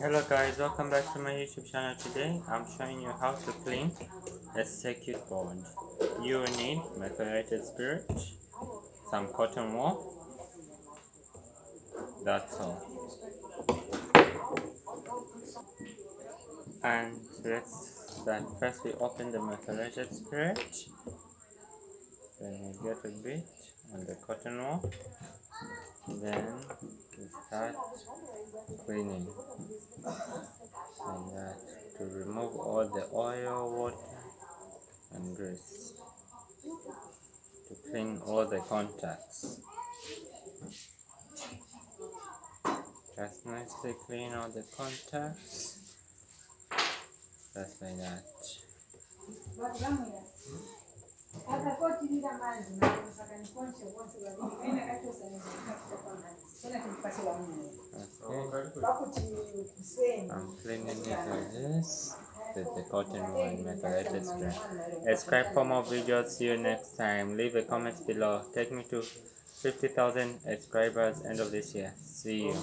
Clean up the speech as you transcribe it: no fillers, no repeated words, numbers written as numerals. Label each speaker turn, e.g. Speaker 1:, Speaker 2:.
Speaker 1: Hello guys, welcome back to my YouTube channel. Today I'm showing you how to clean a circuit board. You will need methylated spirit, some cotton wool, that's all. And let's start. First we open the methylated spirit, then we get a bit on the cotton wool, then we start cleaning like that to remove all the oil, water and grease, to clean all the contacts. Just nicely clean all the contacts, just like that. Okay. I'm cleaning it like this with the cotton wool and methylated spray. Subscribe for more videos. See you next time. Leave a comment below. Take me to 50,000 subscribers end of this year. See you.